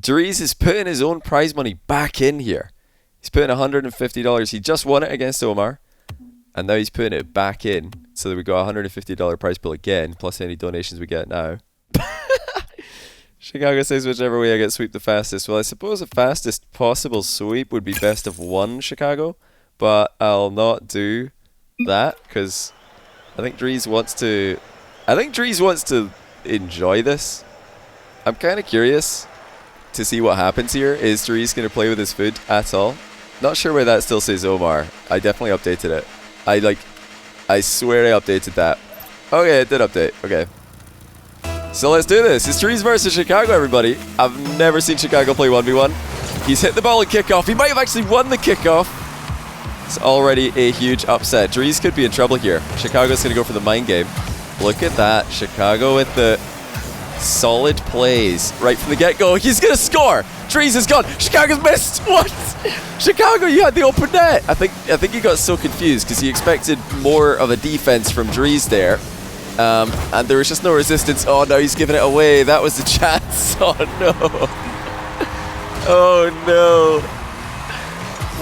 Dreaz is putting his own prize money back in here. He's putting $150. He just won it against Omar. And now he's putting it back in. So that we got a $150 prize pool again, plus any donations we get now. Chicago says, whichever way I get sweep the fastest. Well, I suppose the fastest possible sweep would be best of one, Chicago. But I'll not do that, because I think Dreaz wants to... enjoy this. I'm kind of curious to see what happens here. Is Dreaz going to play with his food at all? Not sure where that still says Omar. I definitely updated it. I swear I updated that. Okay, it did update. Okay. So let's do this. It's Dreaz versus Chicago, everybody. I've never seen Chicago play 1v1. He's hit the ball at kickoff. He might have actually won the kickoff. It's already a huge upset. Dreaz could be in trouble here. Chicago's going to go for the mind game. Look at that. Chicago with the solid plays right from the get-go. He's going to score. Dreaz is gone. Chicago's missed. What? Chicago, you had the open net. I think he got so confused because he expected more of a defense from Dreaz there. And there was just no resistance. Oh, no, he's giving it away. That was the chance. Oh, no. Oh, no.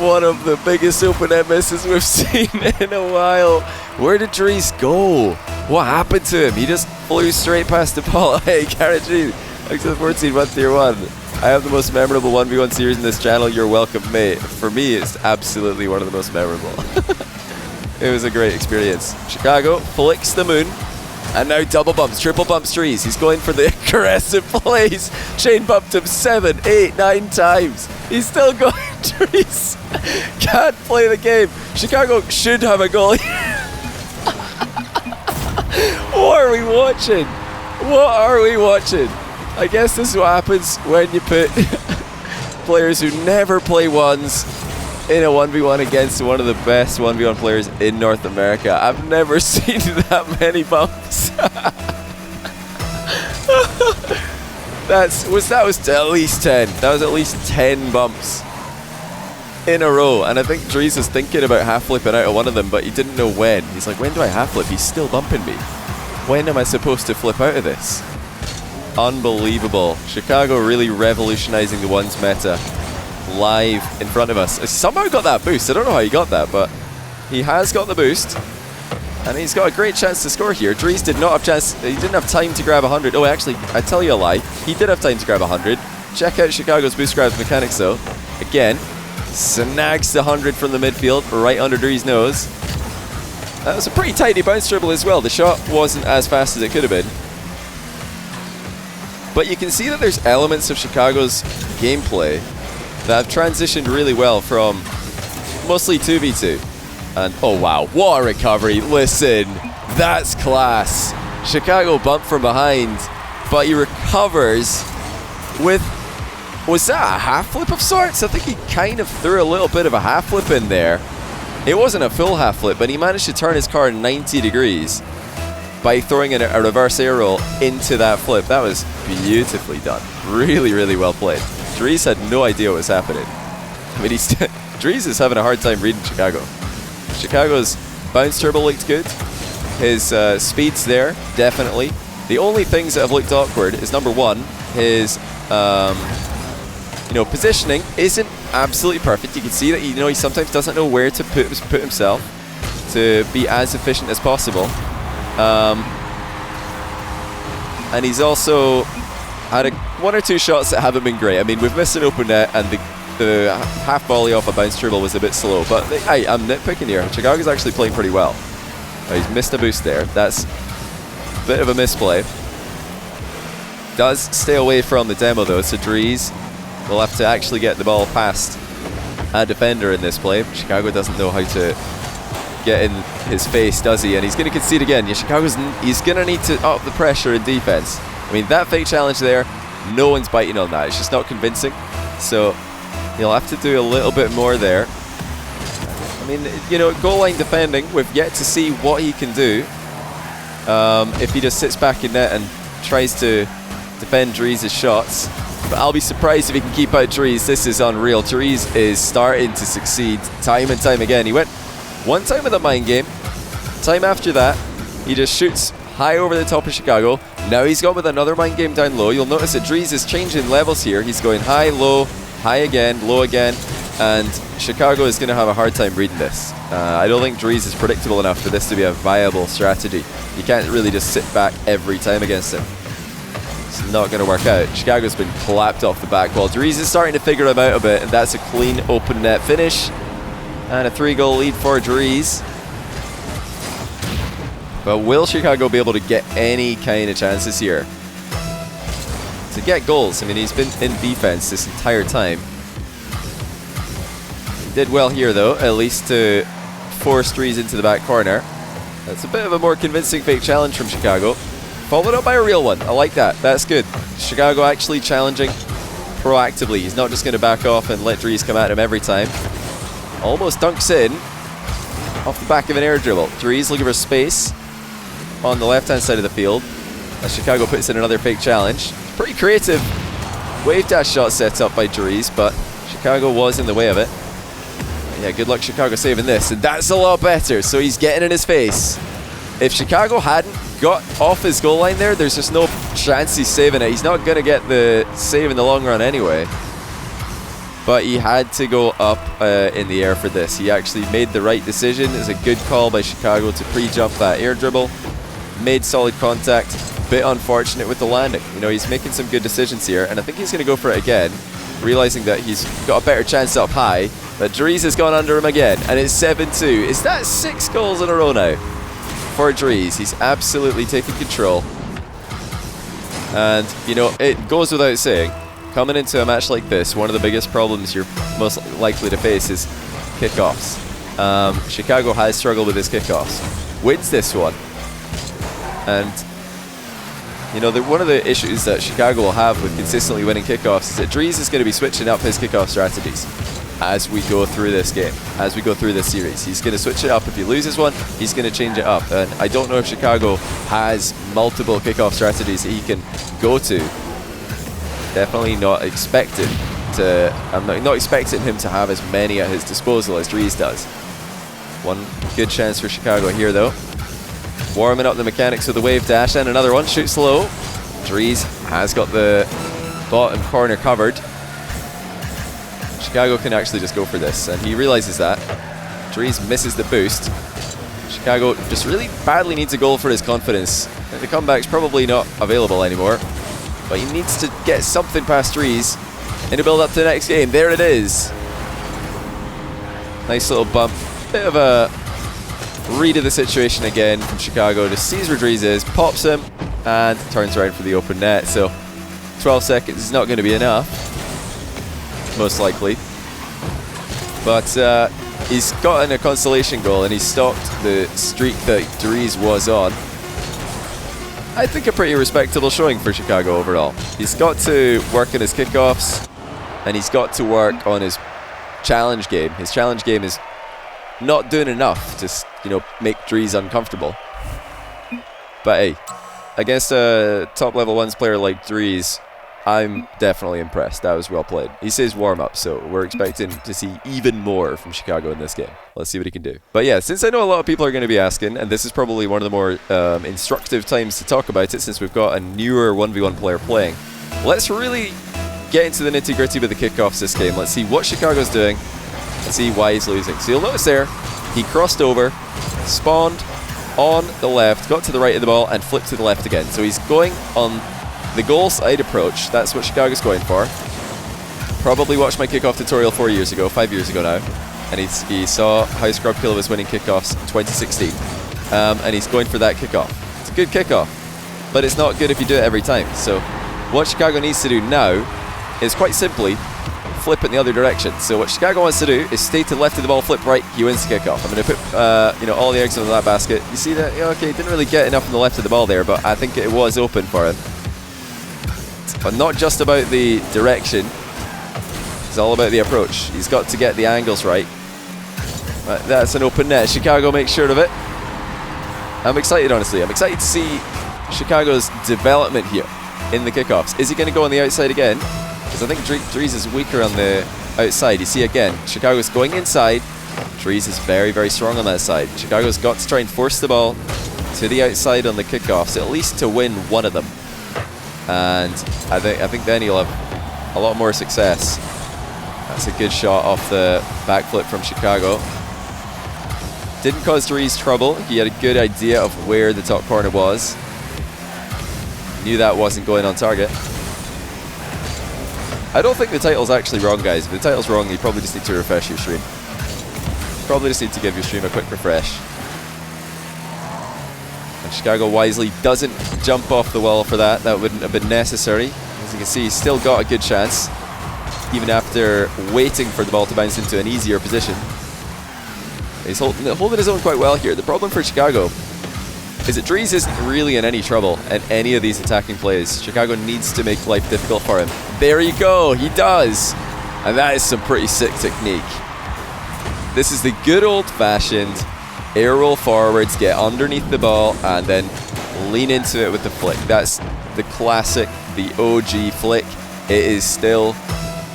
One of the biggest open net misses we've seen in a while. Where did Dreaz go? What happened to him? He just flew straight past the ball. Hey, Garrett G. Thanks for the 14 month tier 1. I have the most memorable 1v1 series in this channel. You're welcome, mate. For me, it's absolutely one of the most memorable. It was a great experience. Chicago flicks the moon. And now double bumps, triple bumps Dreaz. He's going for the aggressive plays. Chain bumped him 7, 8, 9 times. He's still going. Dreaz can't play the game. Chicago should have a goal. What are we watching? What are we watching? I guess this is what happens when you put players who never play ones in a 1v1 against one of the best 1v1 players in North America. I've never seen that many bumps. That was at least 10. That was at least 10 bumps in a row. And I think Dreaz is thinking about half flipping out of one of them, but he didn't know when. He's like, when do I half flip? He's still bumping me. When am I supposed to flip out of this? Unbelievable. Chicago really revolutionizing the ones meta live in front of us. He somehow got that boost. I don't know how he got that, but he has got the boost. And he's got a great chance to score here. Dreaz did not have chance. He didn't have time to grab 100. Oh, actually, I tell you a lie. He did have time to grab 100. Check out Chicago's boost grabs mechanics, though. Again, snags the 100 from the midfield, right under Dreaz's nose. That was a pretty tidy bounce dribble as well. The shot wasn't as fast as it could have been. But you can see that there's elements of Chicago's gameplay that have transitioned really well from mostly 2v2. And oh wow, what a recovery. Listen, that's class. Chicago bumped from behind, but he recovers with, was that a half flip of sorts? I think he kind of threw a little bit of a half flip in there. It wasn't a full half flip, but he managed to turn his car 90 degrees by throwing in a reverse air roll into that flip. That was beautifully done. Really, really well played. Dreaz had no idea what was happening. I mean, Dreaz is having a hard time reading Chicago. Chicago's bounce turbo looked good. His speed's there, definitely. The only things that have looked awkward is, number one, his positioning isn't absolutely perfect. You can see that he sometimes doesn't know where to put himself to be as efficient as possible. And he's also had one or two shots that haven't been great. I mean, we've missed an open net, and the half volley off a bounce dribble was a bit slow. But I'm nitpicking here. Chicago's actually playing pretty well. He's missed a boost there. That's a bit of a misplay. Does stay away from the demo though, so Dreaz will have to actually get the ball past a defender in this play. Chicago doesn't know how to get in his face, does he? And he's going to concede again. Yeah, he's going to need to up the pressure in defense. I mean, that fake challenge there, no one's biting on that. It's just not convincing. So he'll have to do a little bit more there. I mean, goal line defending, we've yet to see what he can do if he just sits back in net and tries to defend Dreaz's shots. But I'll be surprised if he can keep out Dreaz. This is unreal. Dreaz is starting to succeed time and time again. He went one time with a mind game. Time after that, he just shoots high over the top of Chicago. Now he's gone with another mind game down low. You'll notice that Dreaz is changing levels here. He's going high, low, high again, low again, and Chicago is going to have a hard time reading this. I don't think Dreaz is predictable enough for this to be a viable strategy. You can't really just sit back every time against him. It's not going to work out. Chicago's been clapped off the back wall. Dreaz is starting to figure him out a bit, and that's a clean open net finish. And a 3-goal lead for Dreaz. But will Chicago be able to get any kind of chances here to get goals? I mean, he's been in defense this entire time. He did well here, though, at least to force Dreaz into the back corner. That's a bit of a more convincing fake challenge from Chicago. Followed up by a real one. I like that. That's good. Chicago actually challenging proactively. He's not just going to back off and let Dreaz come at him every time. Almost dunks in off the back of an air dribble. Dreaz looking for space on the left-hand side of the field as Chicago puts in another fake challenge. Pretty creative wave dash shot set up by Dreaz, but Chicago was in the way of it. Yeah, good luck Chicago saving this, and that's a lot better. So he's getting in his face. If Chicago hadn't got off his goal line there, there's just no chance he's saving it. He's not going to get the save in the long run anyway. But he had to go up in the air for this. He actually made the right decision. It's a good call by Chicago to pre-jump that air dribble. Made solid contact. Bit unfortunate with the landing. You know, he's making some good decisions here, and I think he's going to go for it again, realizing that he's got a better chance up high. But Dreaz has gone under him again, and it's 7-2. Is that 6 goals in a row now for Dreaz? He's absolutely taking control. And, you know, it goes without saying, coming into a match like this, one of the biggest problems you're most likely to face is kickoffs. Chicago has struggled with his kickoffs. Wins this one. And, you know, one of the issues that Chicago will have with consistently winning kickoffs is that Dreaz is going to be switching up his kickoff strategies as we go through this game, as we go through this series. He's going to switch it up. If he loses one, he's going to change it up. And I don't know if Chicago has multiple kickoff strategies that he can go to. Definitely not expected to. I'm not expecting him to have as many at his disposal as Dreaz does. One good chance for Chicago here, though. Warming up the mechanics of the wave dash, and another one. Shoots low. Dreaz has got the bottom corner covered. Chicago can actually just go for this, and he realizes that. Dreaz misses the boost. Chicago just really badly needs a goal for his confidence. And the comeback's probably not available anymore, but he needs to get something past Dreaz in a build up to the next game. There it is. Nice little bump. Bit of a read of the situation again from Chicago. Just sees where Dreaz is, pops him, and turns around for the open net. So 12 seconds is not going to be enough, most likely. But he's gotten a consolation goal, and he's stopped the streak that Dreaz was on. I think a pretty respectable showing for Chicago overall. He's got to work on his kickoffs, and he's got to work on his challenge game. His challenge game is not doing enough to, you know, make Dreaz uncomfortable. But hey, against a top level ones player like Dreaz, I'm definitely impressed. That was well played. He says warm up, so we're expecting to see even more from Chicago in this game. Let's see what he can do. But yeah, since I know a lot of people are going to be asking, and this is probably one of the more instructive times to talk about it since we've got a newer 1v1 player playing, let's really get into the nitty-gritty with the kickoffs this game. Let's see what Chicago's doing and see why he's losing. So you'll notice there, he crossed over, spawned on the left, got to the right of the ball, and flipped to the left again. So he's going on the goal side approach. That's what Chicago's going for. Probably watched my kickoff tutorial 5 years ago now, and he saw how Scrub Killer was winning kickoffs in 2016, and he's going for that kickoff. It's a good kickoff, but it's not good if you do it every time. So what Chicago needs to do now is quite simply flip it in the other direction. So what Chicago wants to do is stay to the left of the ball, flip right, he wins the kickoff. I'm going to put you know, all the eggs in that basket. You see that? Okay, didn't really get enough on the left of the ball there, but I think it was open for him. But not just about the direction, it's all about the approach. He's got to get the angles right. But that's an open net. Chicago makes sure of it. I'm excited, honestly. I'm excited to see Chicago's development here in the kickoffs. Is he going to go on the outside again? Because I think Dreaz is weaker on the outside. You see again, Chicago's going inside. Dreaz is very, very strong on that side. Chicago's got to try and force the ball to the outside on the kickoffs, at least to win one of them. And I think then he'll have a lot more success. That's a good shot off the backflip from Chicago. Didn't cause Dreaz trouble. He had a good idea of where the top corner was. Knew that wasn't going on target. I don't think the title's actually wrong, guys. If the title's wrong, you probably just need to refresh your stream. Probably just need to give your stream a quick refresh. And Chicago wisely doesn't jump off the wall for that. That wouldn't have been necessary. As you can see, he's still got a good chance, even after waiting for the ball to bounce into an easier position. He's holding his own quite well here. The problem for Chicago is that Dreaz isn't really in any trouble in any of these attacking plays. Chicago needs to make life difficult for him. There you go, he does. And that is some pretty sick technique. This is the good old-fashioned air roll forwards, get underneath the ball, and then lean into it with the flick. That's the classic, the OG flick. It is still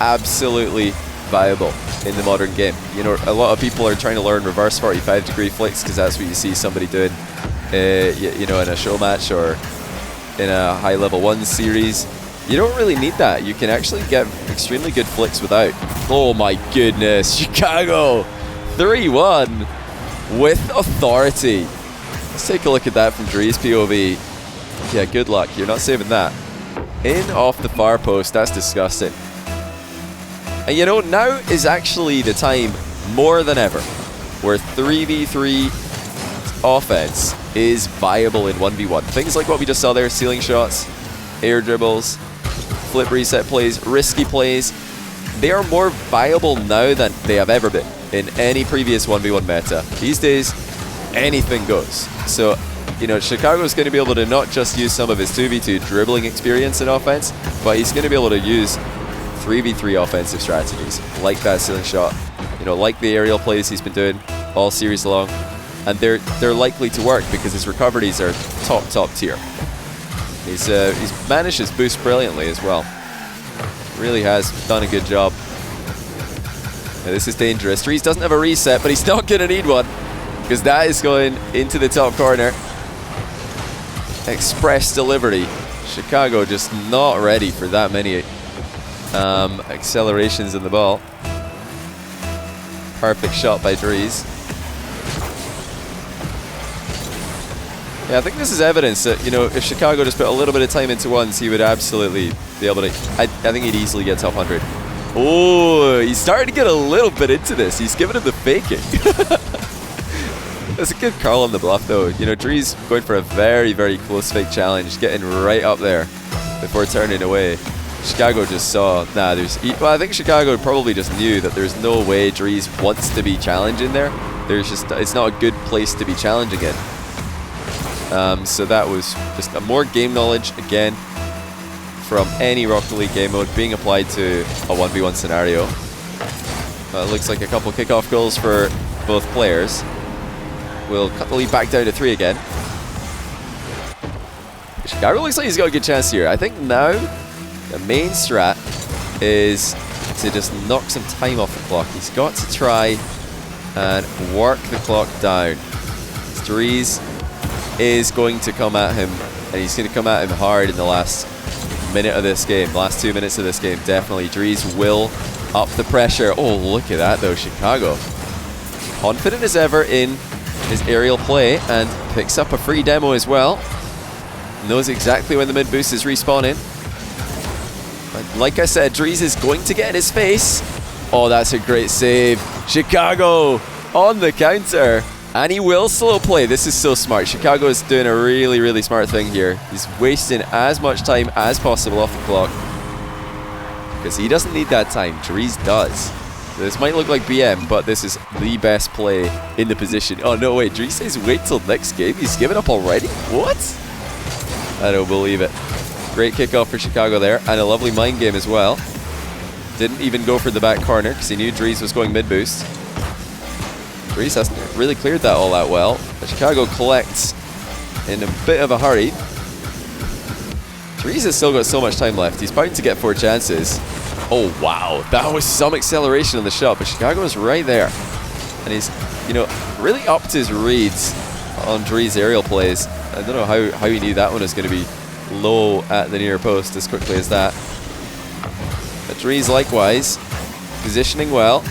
absolutely viable in the modern game. You know, a lot of people are trying to learn reverse 45-degree flicks because that's what you see somebody doing, you know, in a Showmatch or in a high level 1 series. You don't really need that. You can actually get extremely good flicks without. Oh my goodness, Chicago 3-1 with authority. Let's take a look at that from Dreaz POV. Yeah, good luck. You're not saving that. In off the far post. That's disgusting. And you know, now is actually the time more than ever where 3v3 offense is viable in 1v1. Things like what we just saw there, ceiling shots, air dribbles, flip reset plays, risky plays, they are more viable now than they have ever been in any previous 1v1 meta. These days, anything goes. So, you know, Chicago's going to be able to not just use some of his 2v2 dribbling experience in offense, but he's going to be able to use 3v3 offensive strategies, like that ceiling shot, you know, like the aerial plays he's been doing all series long. And they're likely to work because his recoveries are top tier. He's managed his boost brilliantly as well. Really has done a good job. Now, this is dangerous. Dreaz doesn't have a reset, but he's not going to need one because that is going into the top corner. Express delivery. Chicago just not ready for that many accelerations in the ball. Perfect shot by Dreaz. Yeah, I think this is evidence that, you know, if Chicago just put a little bit of time into ones, he would absolutely be able to... I think he'd easily get top 100. Oh, he's starting to get a little bit into this. He's giving him the faking. That's a good call on the bluff, though. You know, Dreaz going for a very, very close fake challenge, getting right up there before turning away. Chicago just saw, nah, well, I think Chicago probably just knew that there's no way Dreaz wants to be challenging there. It's not a good place to be challenging it. So that was just a more game knowledge, again, from any Rocket League game mode being applied to a 1v1 scenario. It looks like a couple kickoff goals for both players. We'll cut the lead back down to 3 again. Chicago looks like he's got a good chance here. I think now the main strat is to just knock some time off the clock. He's got to try and work the clock down. Dreaz is going to come at him, and he's going to come at him hard in the last minute of this game, last 2 minutes of this game, definitely. Dreaz will up the pressure. Oh, look at that though, Chicago. Confident as ever in his aerial play, and picks up a free demo as well. Knows exactly when the mid boost is respawning. But like I said, Dreaz is going to get in his face. Oh, that's a great save. Chicago on the counter. And he will slow play. This is so smart. Chicago is doing a really, really smart thing here. He's wasting as much time as possible off the clock because he doesn't need that time. Dreaz does. This might look like BM, but this is the best play in the position. Oh, no, wait. Dreaz says wait till next game. He's given up already? What? I don't believe it. Great kickoff for Chicago there, and a lovely mind game as well. Didn't even go for the back corner because he knew Dreaz was going mid-boost. Dreaz hasn't really cleared that all that well, but Chicago collects in a bit of a hurry. Dreaz has still got so much time left. He's bound to get 4 chances. Oh, wow. That was some acceleration on the shot, but Chicago is right there. And he's, you know, really upped his reads on Dreaz aerial plays. I don't know how he knew that one was going to be low at the near post as quickly as that. But Dreaz likewise, positioning well.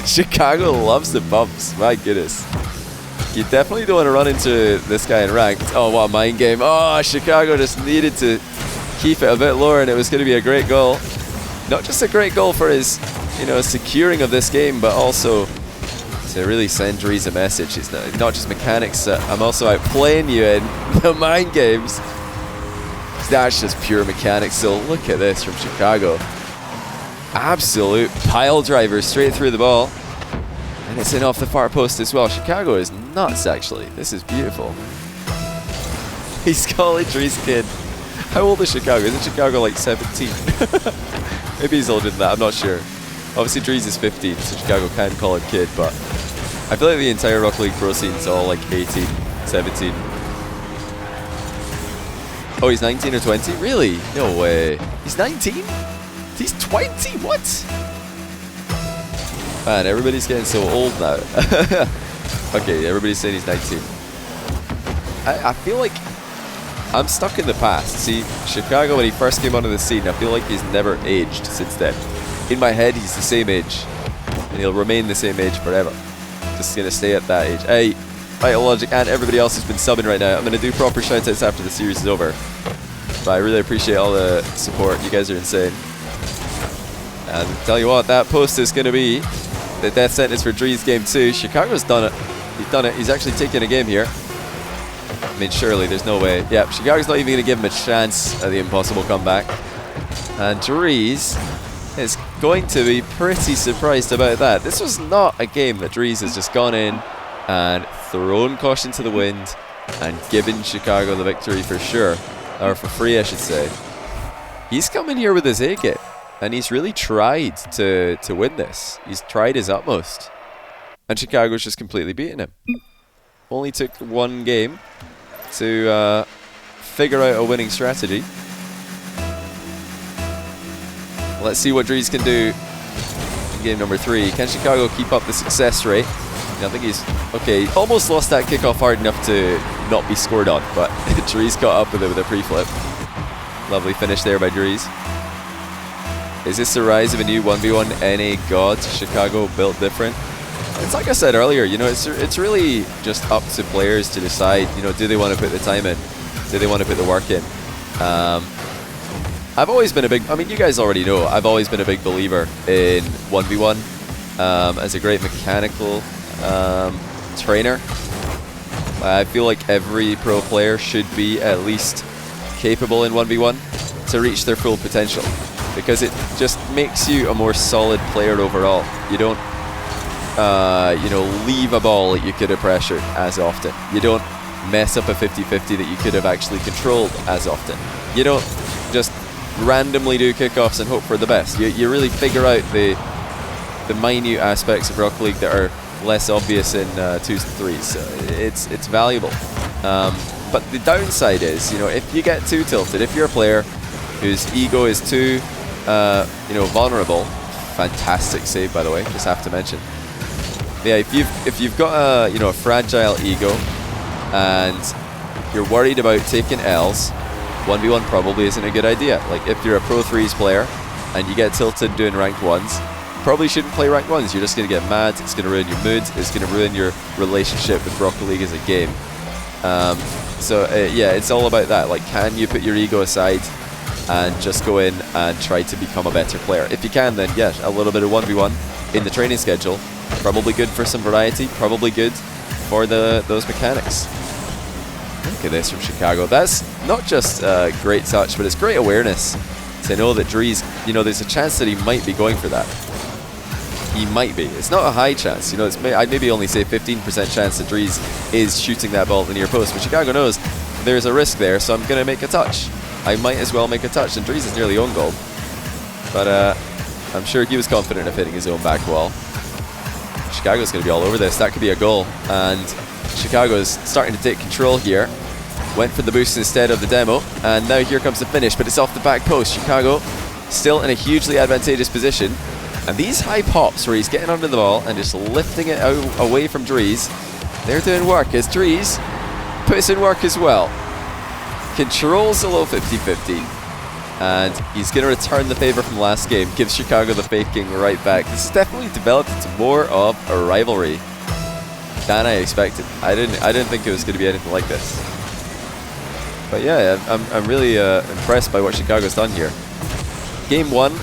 Chicago loves the bumps, my goodness. You definitely don't want to run into this guy in ranked. Oh, what a mind game. Oh, Chicago just needed to keep it a bit lower and it was going to be a great goal. Not just a great goal for his, securing of this game, but also to really send Dreaz a message. It's not just mechanics. I'm also out playing you in the mind games. That's just pure mechanics. So look at this from Chicago. Absolute pile driver straight through the ball. And it's in off the far post as well. Chicago is nuts, actually. This is beautiful. He's calling Dreaz kid. How old is Chicago? Isn't Chicago like 17? Maybe he's older than that. I'm not sure. Obviously, Dreaz is 15, so Chicago can call him kid, but I feel like the entire Rocket League Pro scene is all like 18, 17. Oh, he's 19 or 20? Really? No way. He's 19? He's 20? What? Man, everybody's getting so old now. Okay, everybody's saying he's 19. I feel like I'm stuck in the past. See, Chicago, when he first came onto the scene, I feel like he's never aged since then. In my head, he's the same age. And he'll remain the same age forever. Just going to stay at that age. Hey, Logic and everybody else who's been subbing right now. I'm going to do proper shoutouts after the series is over. But I really appreciate all the support. You guys are insane. And tell you what, that post is going to be the death sentence for Dreaz game 2. Chicago's done it. He's done it. He's actually taking a game here. I mean, surely, there's no way. Yeah, Chicago's not even going to give him a chance at the impossible comeback. And Dreaz is going to be pretty surprised about that. This was not a game that Dreaz has just gone in and thrown caution to the wind and given Chicago the victory for sure. Or for free, I should say. He's coming here with his A game. And he's really tried to win this. He's tried his utmost. And Chicago's just completely beaten him. Only took one game to figure out a winning strategy. Let's see what Dreaz can do in game number 3. Can Chicago keep up the success rate? I think he's... Okay, almost lost that kickoff hard enough to not be scored on. But Dreaz caught up with it with a pre-flip. Lovely finish there by Dreaz. Is this the rise of a new 1v1 NA god? Chicago built different? It's like I said earlier, it's really just up to players to decide, do they want to put the time in? Do they want to put the work in? I've always been a big, you guys already know, I've always been a big believer in 1v1 as a great mechanical trainer. I feel like every pro player should be at least capable in 1v1 to reach their full potential. Because it just makes you a more solid player overall. You don't, leave a ball that you could have pressured as often. You don't mess up a 50-50 that you could have actually controlled as often. You don't just randomly do kickoffs and hope for the best. You really figure out the minute aspects of Rocket League that are less obvious in 2s and 3s. So it's valuable. But the downside is, if you get too tilted, if you're a player whose ego is too vulnerable. Fantastic save, by the way. Just have to mention. Yeah, if you've got a fragile ego and you're worried about taking L's, 1v1 probably isn't a good idea. Like if you're a Pro 3s player and you get tilted doing ranked 1s, you probably shouldn't play ranked 1s. You're just going to get mad. It's going to ruin your mood. It's going to ruin your relationship with Rocket League as a game. Yeah, it's all about that. Like, can you put your ego aside and just go in and try to become a better player? If you can, then yes, a little bit of 1v1 in the training schedule. Probably good for some variety, probably good for those mechanics. Look at this from Chicago. That's not just a great touch, but it's great awareness to know that Dreaz, there's a chance that he might be going for that. He might be. It's not a high chance. I'd maybe only say 15% chance that Dreaz is shooting that ball at the near post, but Chicago knows there's a risk there, so I'm going to make a touch. I might as well make a touch, and Dreaz is nearly own goal. But I'm sure he was confident of hitting his own back wall. Chicago's going to be all over this. That could be a goal. And Chicago's starting to take control here. Went for the boost instead of the demo. And now here comes the finish, but it's off the back post. Chicago still in a hugely advantageous position. And these high pops where he's getting under the ball and just lifting it out away from Dreaz, they're doing work as Dreaz puts in work as well. Controls the low 50-50. And he's going to return the favor from last game. Gives Chicago the faking right back. This has definitely developed into more of a rivalry than I expected. I didn't think it was going to be anything like this. But yeah, I'm really impressed by what Chicago's done here. Game 1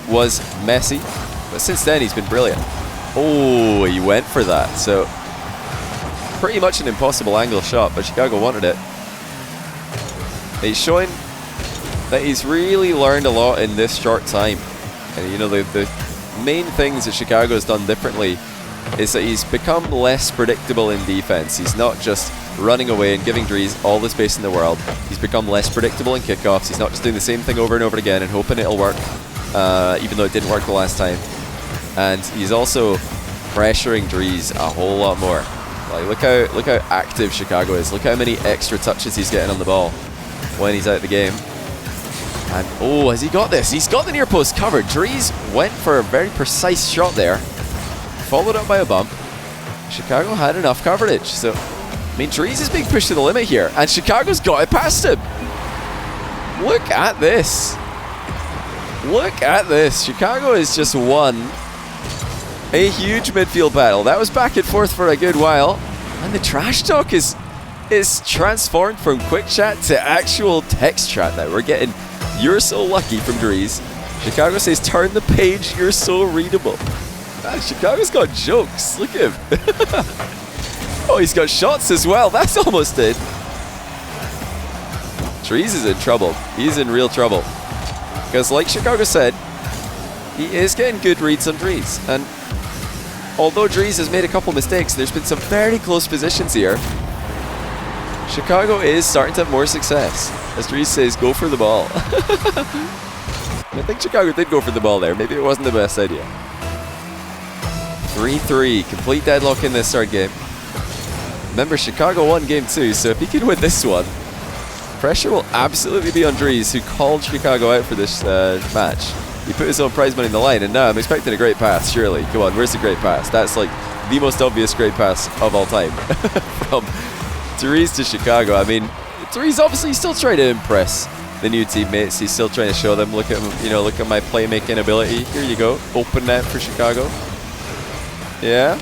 was messy, but since then he's been brilliant. Oh, he went for that. So pretty much an impossible angle shot, but Chicago wanted it. He's showing that he's really learned a lot in this short time. And you know, the main things that Chicago's done differently is that he's become less predictable in defense. He's not just running away and giving Dreaz all the space in the world. He's become less predictable in kickoffs. He's not just doing the same thing over and over again and hoping it'll work, even though it didn't work the last time. And he's also pressuring Dreaz a whole lot more. Like, look how active Chicago is. Look how many extra touches he's getting on the ball when he's out of the game. And oh, has he got this? He's got the near post covered. Dreaz went for a very precise shot there, followed up by a bump. Chicago had enough coverage. So, I mean, Dreaz is being pushed to the limit here, and Chicago's got it past him. Look at this. Look at this. Chicago has just won a huge midfield battle. That was back and forth for a good while. And the trash talk is transformed from quick chat to actual text chat now. We're getting "you're so lucky" from Dreaz. Chicago says, "turn the page, you're so readable." Man, Chicago's got jokes. Look at him. Oh, he's got shots as well. That's almost it. Dreaz is in trouble. He's in real trouble. Because like Chicago said, he is getting good reads on Dreaz. And although Dreaz has made a couple mistakes, there's been some very close positions here. Chicago is starting to have more success. As Dreaz says, go for the ball. I think Chicago did go for the ball there. Maybe it wasn't the best idea. 3-3. Complete deadlock in this third game. Remember, Chicago won game 2, so if he can win this one, pressure will absolutely be on Dreaz, who called Chicago out for this match. He put his own prize money in the line, and now I'm expecting a great pass, surely. Come on, where's the great pass? That's like the most obvious great pass of all time. From Dreaz to Chicago. I mean, Dreaz obviously still trying to impress the new teammates. He's still trying to show them, look at him, you know, look at my playmaking ability. Here you go, open net for Chicago. Yeah,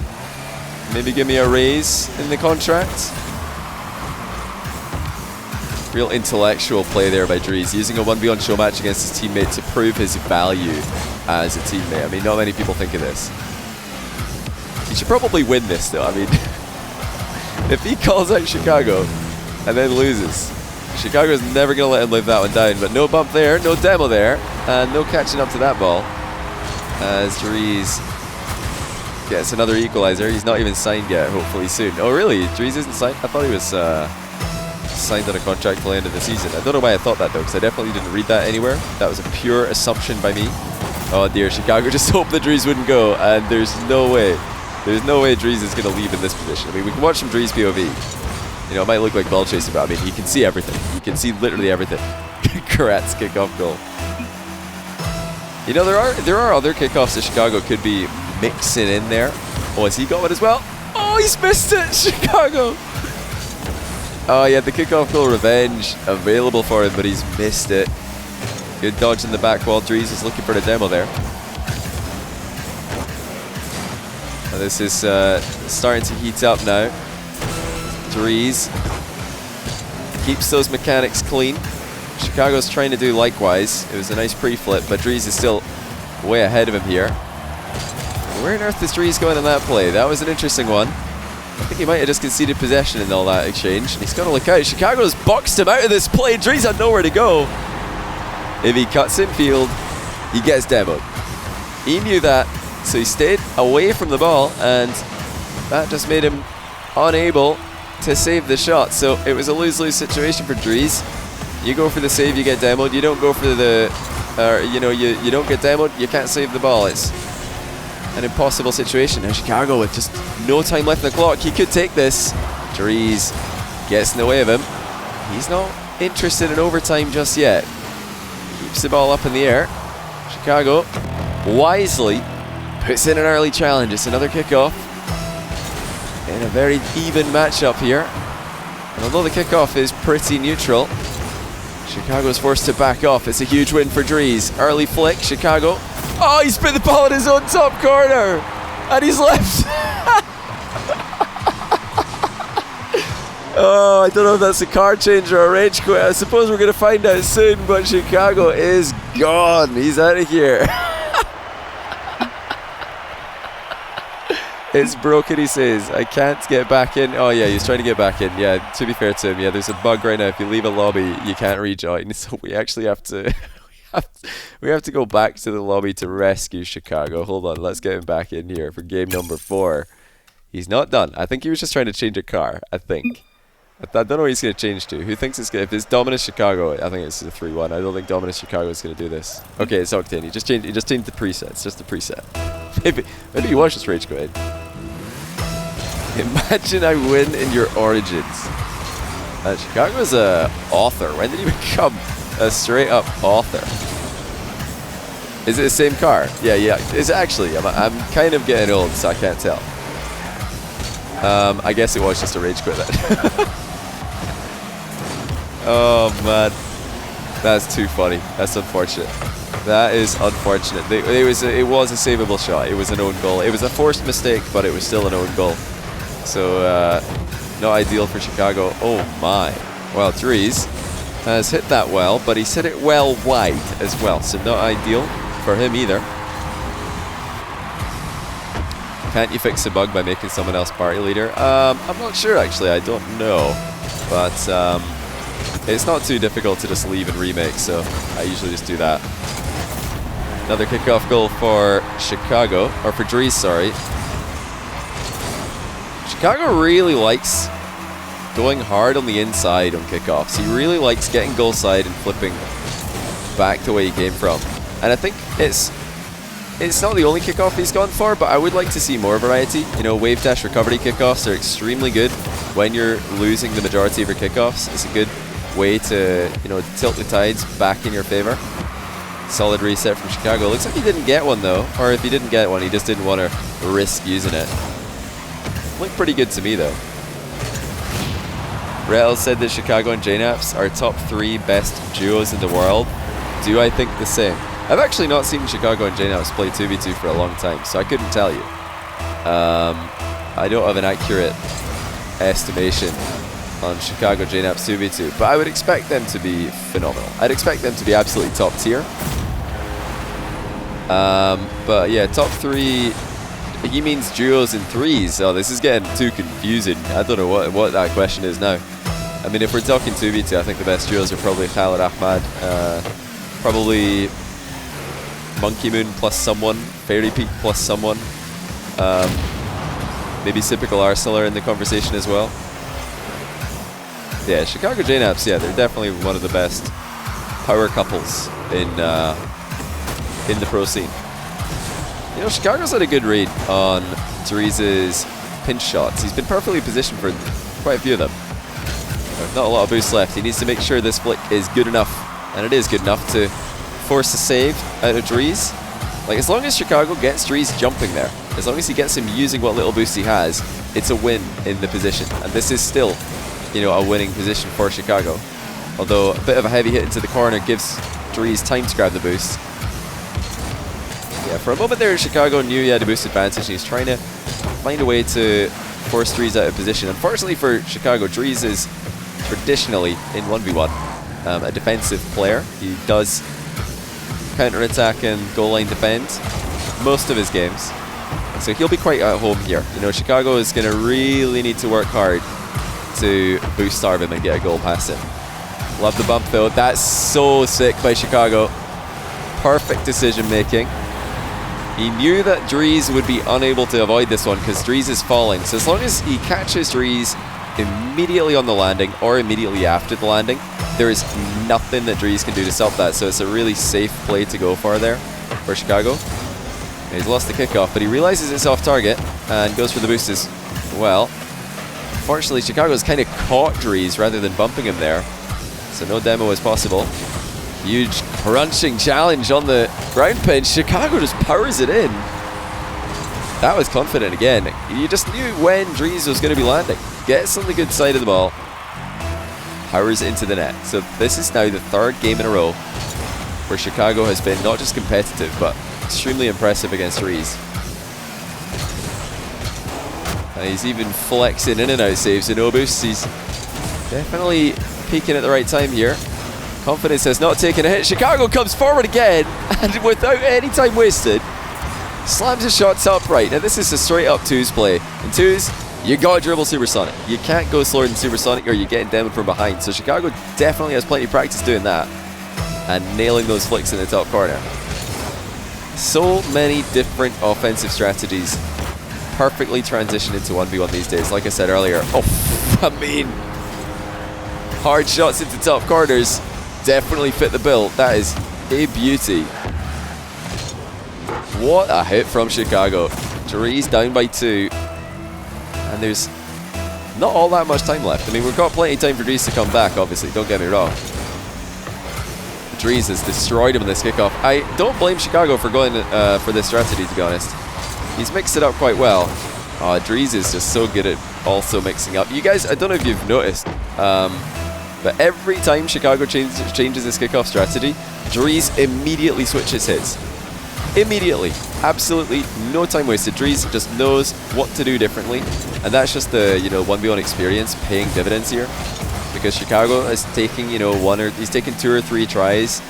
maybe give me a raise in the contract. Real intellectual play there by Dreaz, using a 1v1 Showmatch against his teammate to prove his value as a teammate. I mean, not many people think of this. He should probably win this though. I mean, if he calls out Chicago and then loses, Chicago's never going to let him live that one down. But no bump there, no demo there, and no catching up to that ball. As Dreaz gets another equalizer. He's not even signed yet, hopefully soon. Oh really? Dreaz isn't signed? I thought he was signed on a contract till the end of the season. I don't know why I thought that though, because I definitely didn't read that anywhere. That was a pure assumption by me. Oh dear, Chicago just hoped that Dreaz wouldn't go, and there's no way. There's no way Dreaz is going to leave in this position. I mean, we can watch some Dreaz POV. You know, it might look like ball chasing, but I mean, he can see everything. He can see literally everything. Karat's kickoff goal. You know, there are other kickoffs that Chicago could be mixing in there. Oh, has he got one as well? Oh, he's missed it, Chicago. Oh, yeah, the kickoff goal revenge available for him, but he's missed it. Good dodge in the back while Dreaz is looking for the demo there. And this is starting to heat up now. Dreaz keeps those mechanics clean. Chicago's trying to do likewise. It was a nice pre-flip, but Dreaz is still way ahead of him here. Where on earth is Dreaz going in that play? That was an interesting one. I think he might have just conceded possession in all that exchange. And he's got to look out. Chicago's boxed him out of this play. Dreaz had nowhere to go. If he cuts in field, he gets demoed. He knew that, so he stayed away from the ball, and that just made him unable to save the shot. So it was a lose-lose situation for Dreaz. You go for the save, you get demoed. You don't go for the, you know, you don't get demoed, you can't save the ball. It's an impossible situation. Now Chicago with just no time left on the clock. He could take this. Dreaz gets in the way of him. He's not interested in overtime just yet. Keeps the ball up in the air. Chicago wisely puts in an early challenge. It's another kickoff in a very even matchup here. And although the kickoff is pretty neutral, Chicago's forced to back off. It's a huge win for Dreaz. Early flick, Chicago. Oh, he's put the ball in his own top corner. And he's left. Oh, I don't know if that's a car change or a rage quit. I suppose we're going to find out soon, but Chicago is gone. He's out of here. It's broken, he says. I can't get back in. Oh, yeah, he's trying to get back in. Yeah, to be fair to him, yeah, there's a bug right now. If you leave a lobby, you can't rejoin. So we actually have to... we have to go back to the lobby to rescue Chicago. Hold on, let's get him back in here for game number 4. He's not done. I think he was just trying to change a car, I think. I don't know what he's going to change to. Who thinks it's good? If it's Dominus Chicago, I think it's a 3-1. I don't think Dominus Chicago is going to do this. Okay, it's Octane. He just changed the presets. Just the preset. Maybe he was just rage quitting. Imagine I win in your Origins. Chicago's a author. When did he become a straight up author? Is it the same car? Yeah. It's actually. I'm kind of getting old, so I can't tell. I guess it was just a rage quit then. Oh man, that's too funny. That's unfortunate. That is unfortunate. It was a savable shot. It was an own goal. It was a forced mistake, but it was still an own goal. So not ideal for Chicago. Oh my. Well, Dreaz has hit that well, but he's hit it well wide as well. So not ideal for him either. Can't you fix a bug by making someone else party leader? I'm not sure actually. I don't know, but it's not too difficult to just leave and remake. So I usually just do that. Another kickoff goal for Chicago, or for Dreaz, sorry. Chicago really likes going hard on the inside on kickoffs. He really likes getting goal side and flipping back to where he came from. And I think it's not the only kickoff he's gone for, but I would like to see more variety. You know, wave dash recovery kickoffs are extremely good when you're losing the majority of your kickoffs. It's a good way to, you know, tilt the tides back in your favor. Solid reset from Chicago. Looks like he didn't get one though, or if he didn't get one, he just didn't want to risk using it. Looked pretty good to me though. Rel said that Chicago and JNaps are top 3 best duos in the world. Do I think the same? I've actually not seen Chicago and JNaps play 2v2 for a long time, so I couldn't tell you. I don't have an accurate estimation on Chicago JNaps 2v2, but I would expect them to be phenomenal. I'd expect them to be absolutely top tier. But yeah, top 3, he means duos and 3s. Oh, this is getting too confusing. I don't know what that question is now. I mean, if we're talking 2v2, I think the best duos are probably Khaled Ahmad, probably Monkey Moon plus someone, Fairy Peak plus someone. Maybe Typical Arsenal are in the conversation as well. Yeah, Chicago JNaps, yeah, they're definitely one of the best power couples in the pro scene. You know, Chicago's had a good read on Dreaz's pinch shots. He's been perfectly positioned for quite a few of them. Not a lot of boost left. He needs to make sure this flick is good enough, and it is good enough to force a save out of Dreaz. Like, as long as Chicago gets Dreaz jumping there, as long as he gets him using what little boost he has, it's a win in the position. And this is still, you know, a winning position for Chicago. Although a bit of a heavy hit into the corner gives Dreaz time to grab the boost. Yeah, for a moment there, Chicago knew he had a boost advantage, and he's trying to find a way to force Dreaz out of position. Unfortunately for Chicago, Dreaz is traditionally in 1v1 a defensive player. He does counter-attack and goal line defend most of his games, so he'll be quite at home here. You know, Chicago is going to really need to work hard to boost starve him and get a goal past him. Love the bump though. That's so sick by Chicago. Perfect decision making. He knew that Dreaz would be unable to avoid this one because Dreaz is falling. So as long as he catches Dreaz immediately on the landing or immediately after the landing, there is nothing that Dreaz can do to stop that. So it's a really safe play to go for there for Chicago. He's lost the kickoff, but he realizes it's off target and goes for the boost as well. Unfortunately, Chicago's kind of caught Dreaz rather than bumping him there, so no demo is possible. Huge crunching challenge on the ground pinch. Chicago just powers it in. That was confident again. You just knew when Dreaz was going to be landing. Gets on the good side of the ball. powers into the net. So this is now the third game in a row where Chicago has been not just competitive, but extremely impressive against Dreaz. And he's even flexing in and out saves and no-boosts. He's definitely peaking at the right time here. Confidence has not taken a hit. Chicago comes forward again, and without any time wasted, slams his shots upright. Now this is a straight up twos play. In twos, you gotta dribble Supersonic. You can't go slower than Supersonic or you're getting down from behind. So Chicago definitely has plenty of practice doing that and nailing those flicks in the top corner. So many different offensive strategies perfectly transition into 1v1 these days. Like I said earlier, I mean, hard shots into top corners definitely fit the bill. That is a beauty. What a hit from Chicago. Dreaz down by 2. And there's not all that much time left. I mean, we've got plenty of time for Dreaz to come back, obviously. Don't get me wrong. Dreaz has destroyed him in this kickoff. I don't blame Chicago for going for this strategy, to be honest. He's mixed it up quite well. Dreaz is just so good at also mixing up. You guys, I don't know if you've noticed, but every time Chicago changes his kickoff strategy, Dreaz immediately switches his. Immediately. Absolutely no time wasted. Dreaz just knows what to do differently. And that's just the, 1v1 experience paying dividends here. Because Chicago is taking, he's taking 2 or 3 tries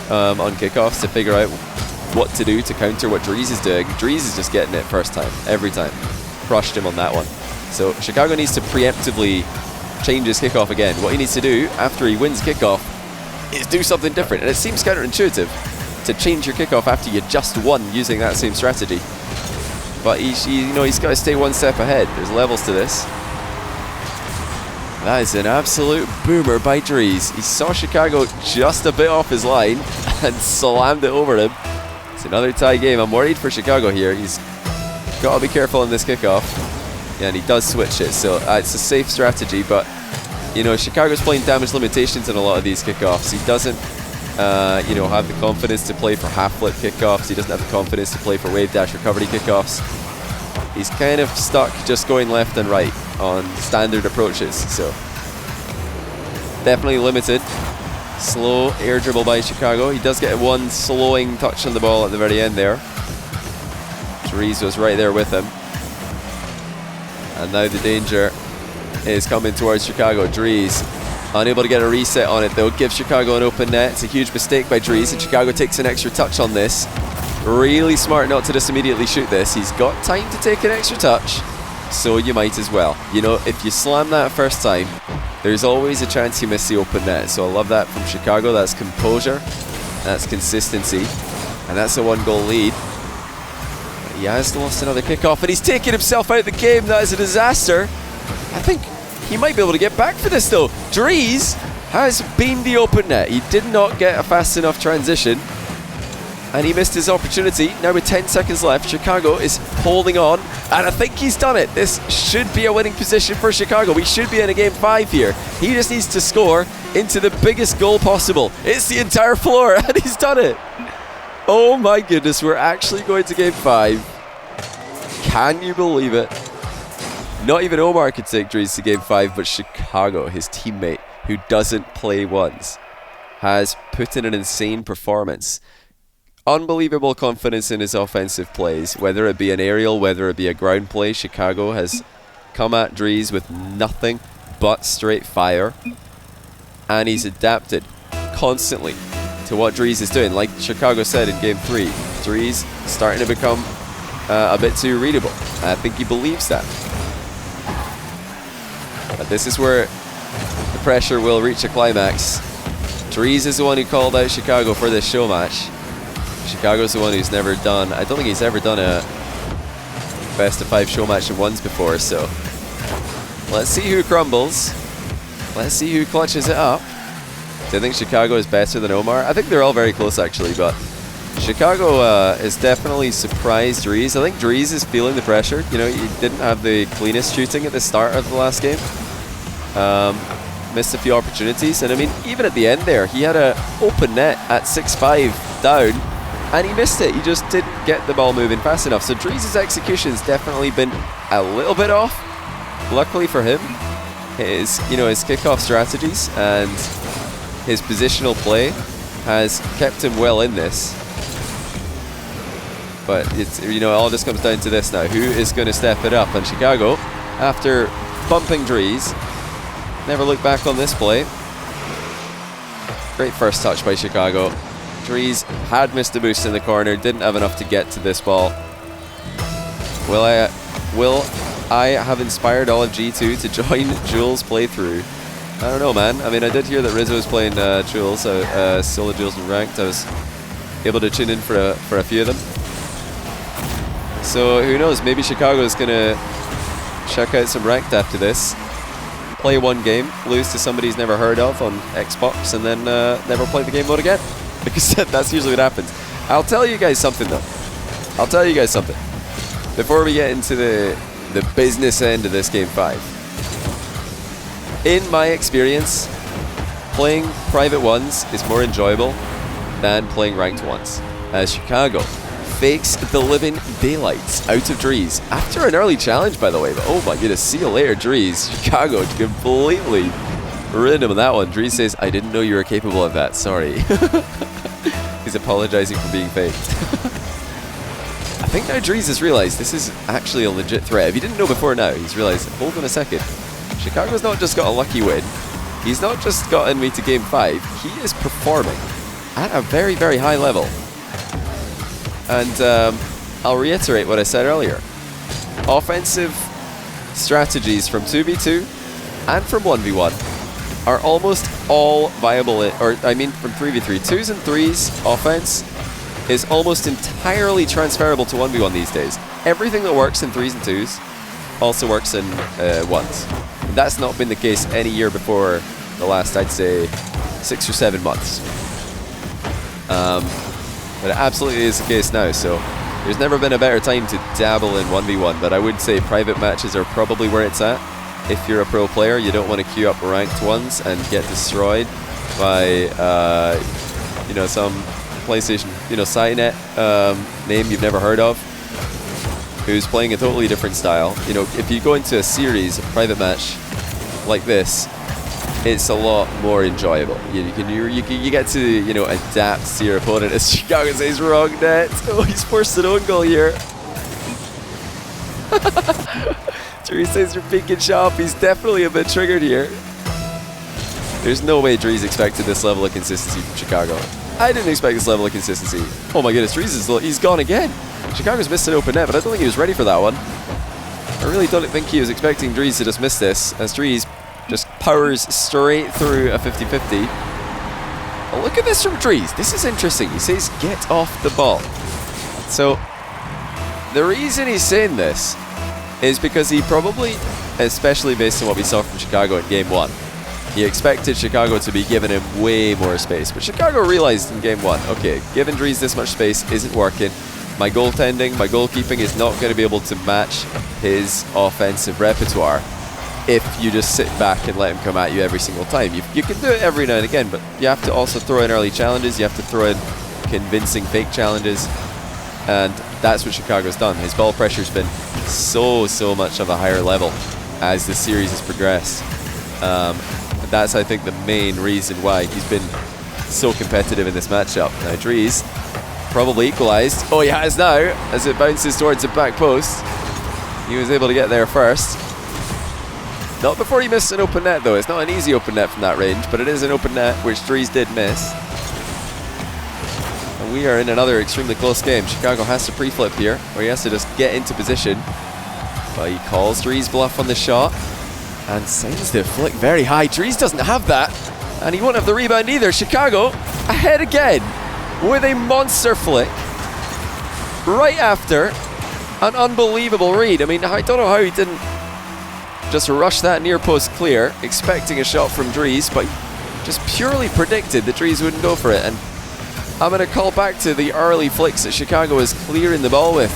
on kickoffs to figure out what to do to counter what Dreaz is doing. Dreaz is just getting it first time, every time. Crushed him on that one. So Chicago needs to preemptively change his kickoff again. What he needs to do after he wins kickoff is do something different. And it seems counterintuitive to change your kickoff after you just won using that same strategy. But he's got to stay one step ahead. There's levels to this. That is an absolute boomer by Dreaz. He saw Chicago just a bit off his line and slammed it over him. It's another tie game. I'm worried for Chicago here. He's got to be careful in this kickoff. Yeah, and he does switch it, so it's a safe strategy, but Chicago's playing damage limitations in a lot of these kickoffs. He doesn't have the confidence to play for half flip kickoffs. He doesn't have the confidence to play for wave dash recovery kickoffs. He's kind of stuck just going left and right on standard approaches, so definitely limited. Slow air dribble by Chicago. He does get one slowing touch on the ball at the very end there. Dreaz was right there with him. And now the danger is coming towards Chicago. Dreaz unable to get a reset on it though. Gives Chicago an open net. It's a huge mistake by Dreaz, and Chicago takes an extra touch on this. Really smart not to just immediately shoot this. He's got time to take an extra touch, so you might as well. If you slam that first time, there's always a chance you miss the open net. So I love that from Chicago. That's composure, that's consistency, and that's a 1-goal lead. But he has lost another kickoff, and he's taken himself out of the game. That is a disaster. I think he might be able to get back for this though. Dreaz has been the open net. He did not get a fast enough transition, and he missed his opportunity. Now with 10 seconds left, Chicago is holding on, and I think he's done it. This should be a winning position for Chicago. We should be in a game 5 here. He just needs to score into the biggest goal possible. It's the entire floor, and he's done it. Oh my goodness, we're actually going to game 5. Can you believe it? Not even Omar could take Dreaz to game 5, but Chicago, his teammate, who doesn't play once, has put in an insane performance. Unbelievable confidence in his offensive plays, whether it be an aerial, whether it be a ground play. Chicago has come at Dreaz with nothing but straight fire, and he's adapted constantly to what Dreaz is doing. Like Chicago said in game 3, Dreaz starting to become a bit too readable. I think he believes that. But this is where the pressure will reach a climax. Dreaz is the one who called out Chicago for this show match. Chicago's the one who's never done, I don't think he's ever done a best of 5 show match in ones before, so let's see who crumbles. Let's see who clutches it up. Do you think Chicago is better than Omar? I think they're all very close actually, but Chicago has definitely surprised Dreaz. I think Dreaz is feeling the pressure. He didn't have the cleanest shooting at the start of the last game. Missed a few opportunities, and I mean, even at the end there, he had an open net at 6-5 down, and he missed it. He just didn't get the ball moving fast enough. So Dreaz's execution's definitely been a little bit off, luckily for him. his kickoff strategies and his positional play has kept him well in this. But it's, it all just comes down to this now. Who is going to step it up? And Chicago, after bumping Dreaz, never look back on this play. Great first touch by Chicago. Dreaz had missed a boost in the corner, didn't have enough to get to this ball. Will I have inspired all of G2 to join Jules' playthrough? I don't know, man. I mean, I did hear that Rizzo was playing Jules, solo Jules in ranked. I was able to tune in for a few of them. So who knows? Maybe Chicago is gonna check out some ranked after this, play one game, lose to somebody he's never heard of on Xbox, and then never play the game mode again. Because that's usually what happens. I'll tell you guys something though. I'll tell you guys something. Before we get into the business end of this Game 5. In my experience, playing private ones is more enjoyable than playing ranked ones, as Chicago fakes the living daylights out of Dreaz after an early challenge, by the way. But oh my goodness, see you later, Dreaz. Chicago completely rid him of that one. Dreaz says, "I didn't know you were capable of that. Sorry." He's apologizing for being faked. I think now Dreaz has realized this is actually a legit threat. If he didn't know before now, he's realized, hold on a second. Chicago's not just got a lucky win. He's not just gotten me to Game 5. He is performing at a very, very high level. And I'll reiterate what I said earlier. Offensive strategies from 2v2 and from 1v1 are almost all viable, from 3v3. 2s and 3s offense is almost entirely transferable to 1v1 these days. Everything that works in 3s and 2s also works in 1s. That's not been the case any year before the last, I'd say, 6 or 7 months. But it absolutely is the case now, so there's never been a better time to dabble in 1v1, but I would say private matches are probably where it's at. If you're a pro player, you don't want to queue up ranked ones and get destroyed by, some PlayStation, Cynet name you've never heard of, who's playing a totally different style. If you go into a series, a private match like this, it's a lot more enjoyable. You get to adapt to your opponent. As Chicago says, wrong net. Oh, he's forced an own goal here. Dreaz says you're peeking shop. He's definitely a bit triggered here. There's no way Dreaz expected this level of consistency from Chicago. I didn't expect this level of consistency. Oh my goodness, Dreaz he's gone again. Chicago's missed an open net, but I don't think he was ready for that one. I really don't think he was expecting Dreaz to just miss this, as Dreaz just powers straight through a 50-50. Oh, look at this from Dreaz. This is interesting. He says, get off the ball. So, the reason he's saying this is because he probably, especially based on what we saw from Chicago in Game 1, he expected Chicago to be giving him way more space. But Chicago realized in Game 1, okay, giving Dreaz this much space isn't working. My goaltending, my goalkeeping is not going to be able to match his offensive repertoire if you just sit back and let him come at you every single time. You can do it every now and again, but you have to also throw in early challenges. You have to throw in convincing fake challenges. And that's what Chicago's done. His ball pressure's been so much of a higher level as the series has progressed. That's, I think, the main reason why he's been so competitive in this matchup. Now, Dreaz probably equalized. Oh, he has now, as it bounces towards the back post. He was able to get there first. Not before he missed an open net, though. It's not an easy open net from that range, but it is an open net, which Dreaz did miss. And we are in another extremely close game. Chicago has to pre-flip here, where he has to just get into position. But he calls Dreaz bluff on the shot and sends the flick very high. Dreaz doesn't have that, and he won't have the rebound either. Chicago ahead again with a monster flick right after an unbelievable read. I mean, I don't know how he didn't just rush that near post clear, expecting a shot from Dreaz, but just purely predicted that Dreaz wouldn't go for it. And I'm going to call back to the early flicks that Chicago was clearing the ball with.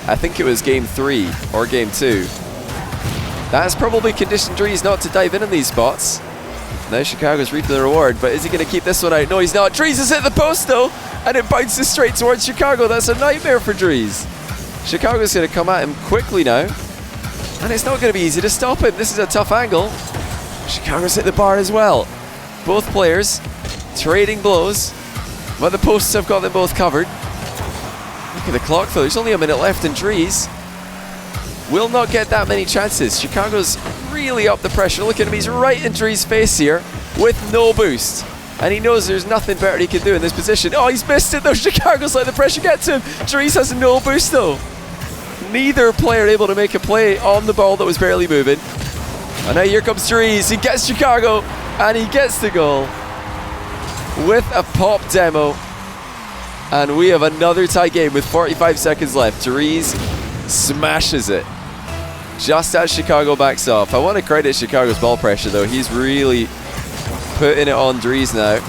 I think it was Game 3 or Game 2. That's probably conditioned Dreaz not to dive in these spots. Now Chicago's reaping the reward, but is he going to keep this one out? No, he's not. Dreaz has hit the post though, and it bounces straight towards Chicago. That's a nightmare for Dreaz. Chicago's going to come at him quickly now, and it's not going to be easy to stop him. This is a tough angle. Chicago's hit the bar as well. Both players trading blows, but the posts have got them both covered. Look at the clock though, there's only a minute left, and Dreaz will not get that many chances. Chicago's really up the pressure. Look at him, he's right in Dreaz's face here with no boost. And he knows there's nothing better he can do in this position. Oh, he's missed it though. Chicago's let the pressure get to him. Dreaz has no boost though. Neither player able to make a play on the ball that was barely moving. And now here comes Dreaz. He gets Chicago and he gets the goal with a pop demo. And we have another tie game with 45 seconds left. Dreaz smashes it just as Chicago backs off. I want to credit Chicago's ball pressure though. He's really putting it on Dreaz now.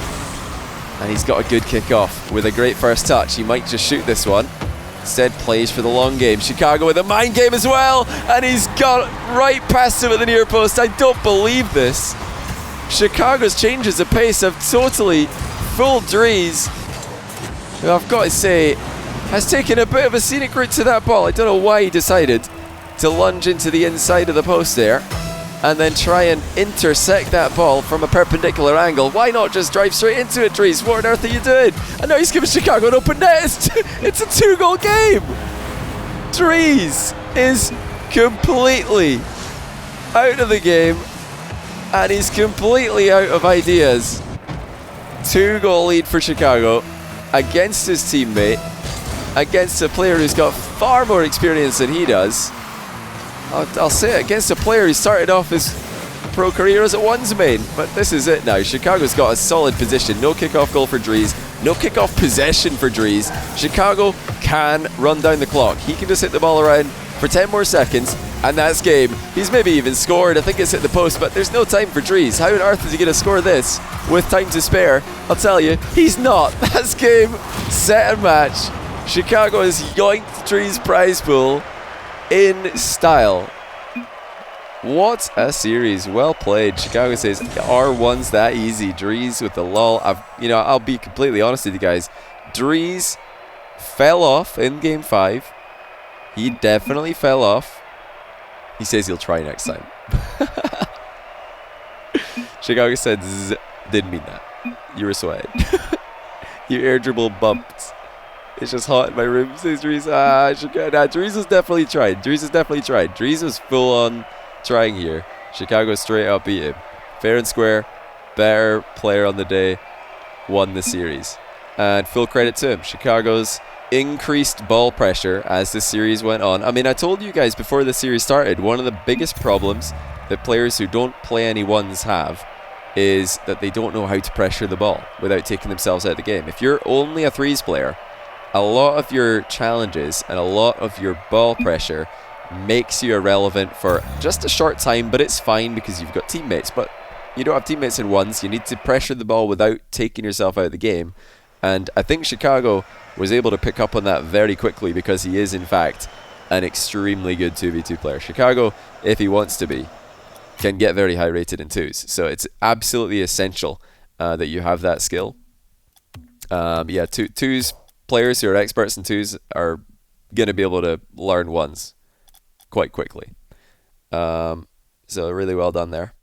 And he's got a good kick-off with a great first touch. He might just shoot this one. Instead plays for the long game. Chicago with a mind game as well. And he's got right past him at the near post. I don't believe this. Chicago's changes of pace have totally fooled Dreaz, who I've got to say has taken a bit of a scenic route to that ball. I don't know why he decided to lunge into the inside of the post there and then try and intersect that ball from a perpendicular angle. Why not just drive straight into it, Dreaz? What on earth are you doing? And now he's giving Chicago an open net. It's a 2-goal game. Dreaz is completely out of the game and he's completely out of ideas. 2-goal lead for Chicago against his teammate, against a player who's got far more experience than he does. I'll say it, against a player who started off his pro career as a ones main. But this is it now. Chicago's got a solid position. No kickoff goal for Dreaz. No kickoff possession for Dreaz. Chicago can run down the clock. He can just hit the ball around for 10 more seconds and that's game. He's maybe even scored. I think it's hit the post, but there's no time for Dreaz. How on earth is he going to score this with time to spare? I'll tell you, he's not. That's game, set and match. Chicago has yoinked Dreaz's prize pool in style. What a series. Well played. Chicago says R1's that easy. Dreaz with the lull. I'll be completely honest with you guys. Dreaz fell off in game 5. He definitely fell off. He says he'll try next time. Chicago said didn't mean that. You were sweating. Your air dribble bumped. It's just hot in my room, says Dreaz. Dreaz has definitely tried. Dreaz was full on trying here. Chicago straight up beat him. Fair and square. Better player on the day. Won the series. And full credit to him. Chicago's increased ball pressure as the series went on. I mean, I told you guys before the series started, one of the biggest problems that players who don't play any ones have is that they don't know how to pressure the ball without taking themselves out of the game. If you're only a threes player, a lot of your challenges and a lot of your ball pressure makes you irrelevant for just a short time, but it's fine because you've got teammates. But you don't have teammates in ones. You need to pressure the ball without taking yourself out of the game. And I think Chicago was able to pick up on that very quickly because he is, in fact, an extremely good 2v2 player. Chicago, if he wants to be, can get very high rated in twos. So it's absolutely essential that you have that skill. Twos players who are experts in twos are going to be able to learn ones quite quickly. So really well done there.